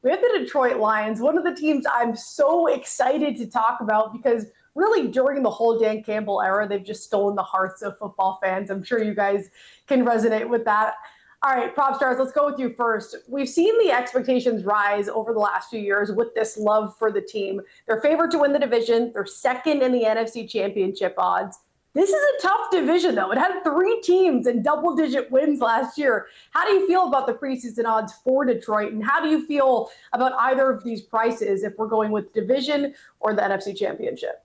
we have the Detroit Lions, one of the teams I'm so excited to talk about because really during the whole Dan Campbell era, they've just stolen the hearts of football fans. I'm sure you guys can resonate with that. All right, PropStarz, let's go with you first. We've seen the expectations rise over the last few years with this love for the team. They're favored to win the division. They're second in the NFC Championship odds. This is a tough division, though. It had 3 teams and double-digit wins last year. How do you feel about the preseason odds for Detroit, and how do you feel about either of these prices if we're going with division or the NFC Championship?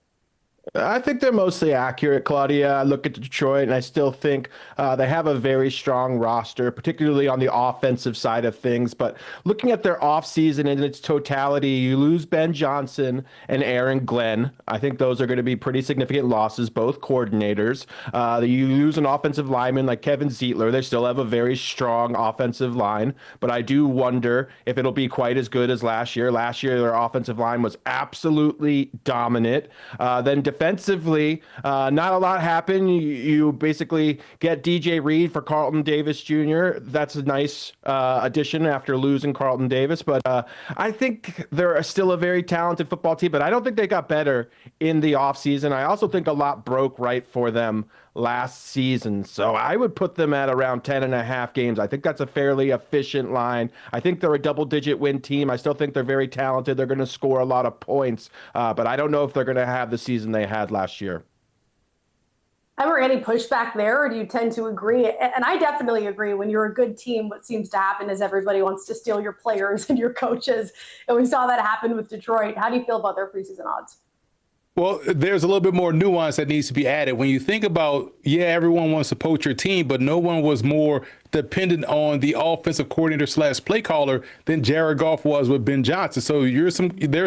I think they're mostly accurate, Claudia. I look at Detroit, and I still think they have a very strong roster, particularly on the offensive side of things. But looking at their offseason in its totality, you lose Ben Johnson and Aaron Glenn. I think those are going to be pretty significant losses, both coordinators. You lose an offensive lineman like Kevin Zeitler. They still have a very strong offensive line, but I do wonder if it'll be quite as good as last year. Last year, their offensive line was absolutely dominant. Then defensively, not a lot happened. You basically get DJ Reed for Carlton Davis Jr. That's a nice addition after losing Carlton Davis. But I think they're still a very talented football team, but I don't think they got better in the offseason. I also think a lot broke right for them last season. So I would put them at around 10.5 games. I think that's a fairly efficient line. I think they're a double-digit win team. I still think they're very talented. They're going to score a lot of points, but I don't know if they're going to have the season they had last year. Ever any pushback there, or do you tend to agree? And I definitely agree. When you're a good team, what seems to happen is everybody wants to steal your players and your coaches. And we saw that happen with Detroit. How do you feel about their preseason odds? Well, there's a little bit more nuance that needs to be added. When you think about, everyone wants to poach your team, but no one was more dependent on the offensive coordinator / play caller than Jared Goff was with Ben Johnson. So there's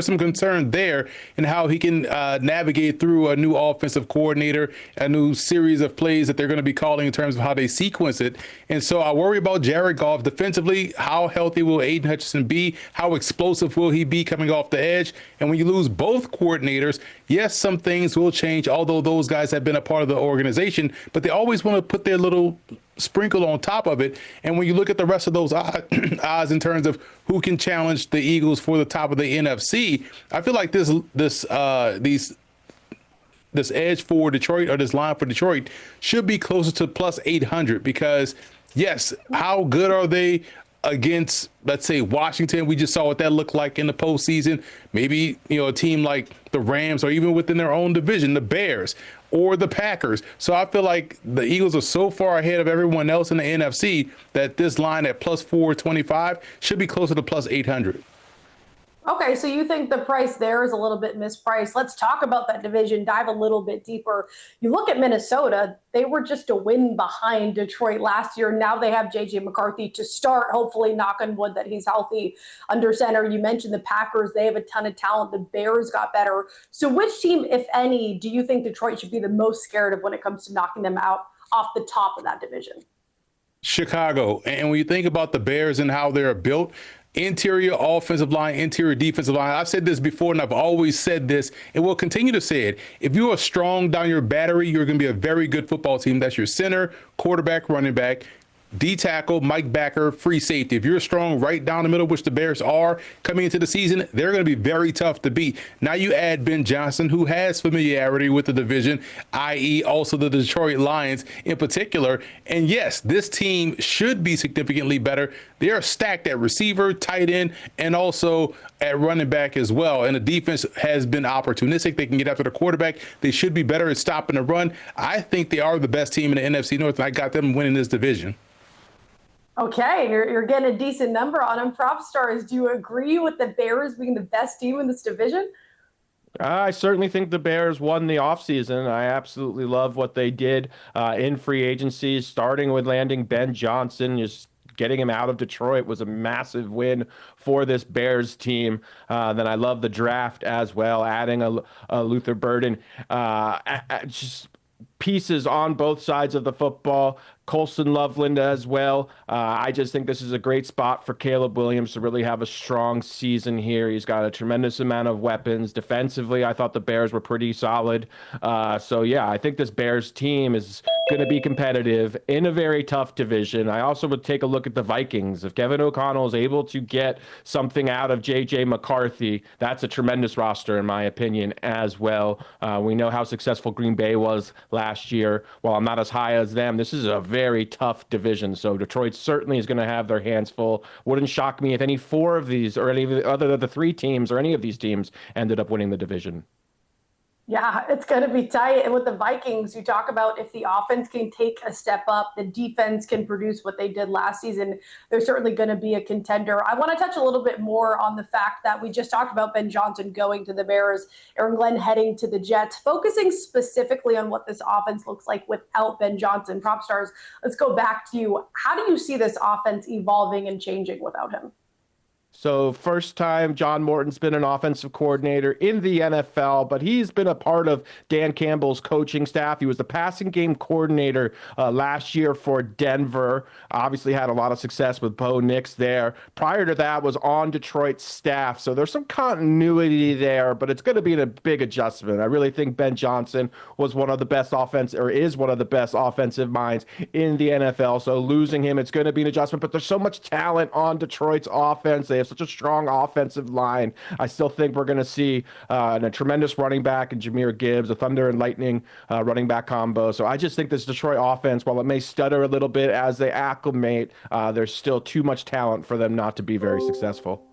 some concern there in how he can navigate through a new offensive coordinator, a new series of plays that they're going to be calling in terms of how they sequence it. And so I worry about Jared Goff defensively. How healthy will Aiden Hutchinson be? How explosive will he be coming off the edge? And when you lose both coordinators, yes, some things will change, although those guys have been a part of the organization, but they always want to put their little sprinkle on top of it. And when you look at the rest of those odds in terms of who can challenge the Eagles for the top of the NFC, I feel like this edge for Detroit, or this line for Detroit, should be closer to plus 800 because, yes, how good are they against, let's say, Washington? We just saw what that looked like in the postseason. Maybe, a team like the Rams, or even within their own division, the Bears or the Packers. So I feel like the Eagles are so far ahead of everyone else in the NFC that this line at plus 425 should be closer to plus 800. Okay, so you think the price there is a little bit mispriced. Let's talk about that division, dive a little bit deeper. You look at Minnesota, they were just a win behind Detroit last year. Now they have J.J. McCarthy to start, hopefully, knock on wood, that he's healthy under center. You mentioned the Packers. They have a ton of talent. The Bears got better. So which team, if any, do you think Detroit should be the most scared of when it comes to knocking them out off the top of that division? Chicago. And when you think about the Bears and how they're built, interior offensive line, interior defensive line. I've said this before, and I've always said this, and will continue to say it. If you are strong down your battery, you're going to be a very good football team. That's your center, quarterback, running back, D tackle, Mike Backer, free safety. If you're strong right down the middle, which the Bears are coming into the season, they're going to be very tough to beat. Now you add Ben Johnson, who has familiarity with the division, i.e. also the Detroit Lions in particular. And yes, this team should be significantly better. They are stacked at receiver, tight end, and also at running back as well. And the defense has been opportunistic. They can get after the quarterback. They should be better at stopping the run. I think they are the best team in the NFC North, and I got them winning this division. Okay, you're getting a decent number on them. PropStarz, do you agree with the Bears being the best team in this division? I certainly think the Bears won the offseason. I absolutely love what they did in free agency, starting with landing Ben Johnson. Just getting him out of Detroit was a massive win for this Bears team. Then I love the draft as well, adding a Luther Burden. Just pieces on both sides of the football. Colson Loveland as well. I just think this is a great spot for Caleb Williams to really have a strong season here. He's got a tremendous amount of weapons. Defensively, I thought the Bears were pretty solid. So, yeah, I think this Bears team is going to be competitive in a very tough division. I also would take a look at the Vikings. If Kevin O'Connell is able to get something out of J.J. McCarthy, that's a tremendous roster, in my opinion, as well. We know how successful Green Bay was last year. While I'm not as high as them, this is a very tough division. So Detroit certainly is going to have their hands full. Wouldn't shock me if any four of these, or any of the other of the three teams, or any of these teams ended up winning the division. Yeah, it's going to be tight. And with the Vikings, you talk about if the offense can take a step up, the defense can produce what they did last season, they're certainly going to be a contender. I want to touch a little bit more on the fact that we just talked about Ben Johnson going to the Bears, Aaron Glenn heading to the Jets, focusing specifically on what this offense looks like without Ben Johnson. PropStarz, let's go back to you. How do you see this offense evolving and changing without him? So first time John Morton's been an offensive coordinator in the NFL, but he's been a part of Dan Campbell's coaching staff. He was the passing game coordinator last year for Denver. Obviously had a lot of success with Bo Nix there. Prior to that was on Detroit's staff. So there's some continuity there, but it's going to be a big adjustment. I really think Ben Johnson was one of the best is one of the best offensive minds in the NFL. So losing him, it's going to be an adjustment, but there's so much talent on Detroit's offense. They have such a strong offensive line. I still think we're going to see a tremendous running back in Jahmyr Gibbs, a thunder and lightning running back combo. So I just think this Detroit offense, while it may stutter a little bit as they acclimate, there's still too much talent for them not to be very successful.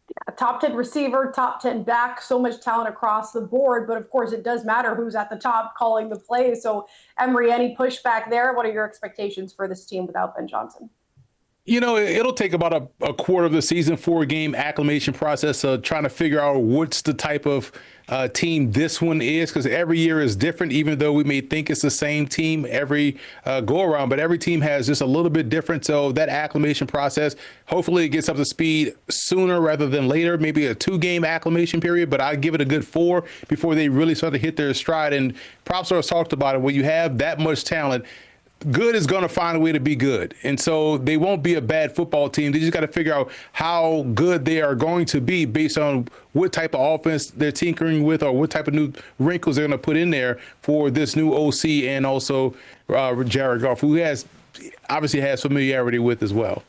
Yeah, top 10 receiver, top 10 back, so much talent across the board. But of course, it does matter who's at the top calling the plays. So Emory, any pushback there? What are your expectations for this team without Ben Johnson? You know, it'll take about a quarter of the season, 4-game acclimation process of trying to figure out what's the type of team this one is, because every year is different, even though we may think it's the same team every go around, but every team has just a little bit different. So that acclimation process, hopefully it gets up to speed sooner rather than later, maybe a 2-game acclimation period, but I'd give it a good 4 before they really start to hit their stride. And PropStarz talked about it. When you have that much talent, good is going to find a way to be good. And so they won't be a bad football team. They just got to figure out how good they are going to be based on what type of offense they're tinkering with or what type of new wrinkles they're going to put in there for this new OC and also Jared Goff, who obviously has familiarity with as well.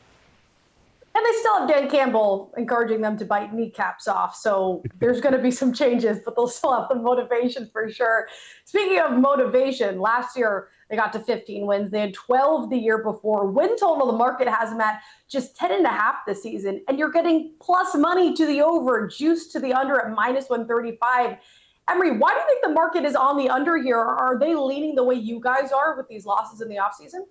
And they still have Dan Campbell encouraging them to bite kneecaps off. So there's going to be some changes, but they'll still have the motivation for sure. Speaking of motivation, last year they got to 15 wins. They had 12 the year before. Win total, the market has them at just 10.5 this season. And you're getting plus money to the over, juice to the under at minus 135. Emory, why do you think the market is on the under here? Are they leaning the way you guys are with these losses in the offseason?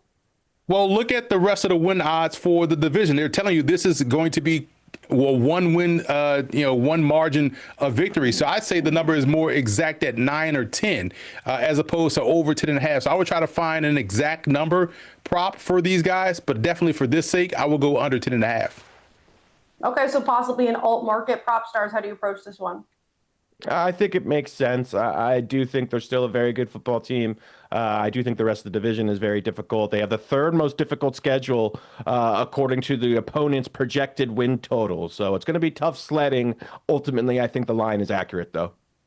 Well, look at the rest of the win odds for the division. They're telling you this is going to be one win, one margin of victory. So I'd say the number is more exact at 9 or 10 as opposed to over 10.5. So I would try to find an exact number prop for these guys, but definitely for this sake, I will go under 10.5. Okay, so possibly an alt market. PropStarz, how do you approach this one? I think it makes sense. I do think they're still a very good football team. I do think the rest of the division is very difficult. They have the third most difficult schedule according to the opponent's projected win total. So it's going to be tough sledding. Ultimately, I think the line is accurate, though.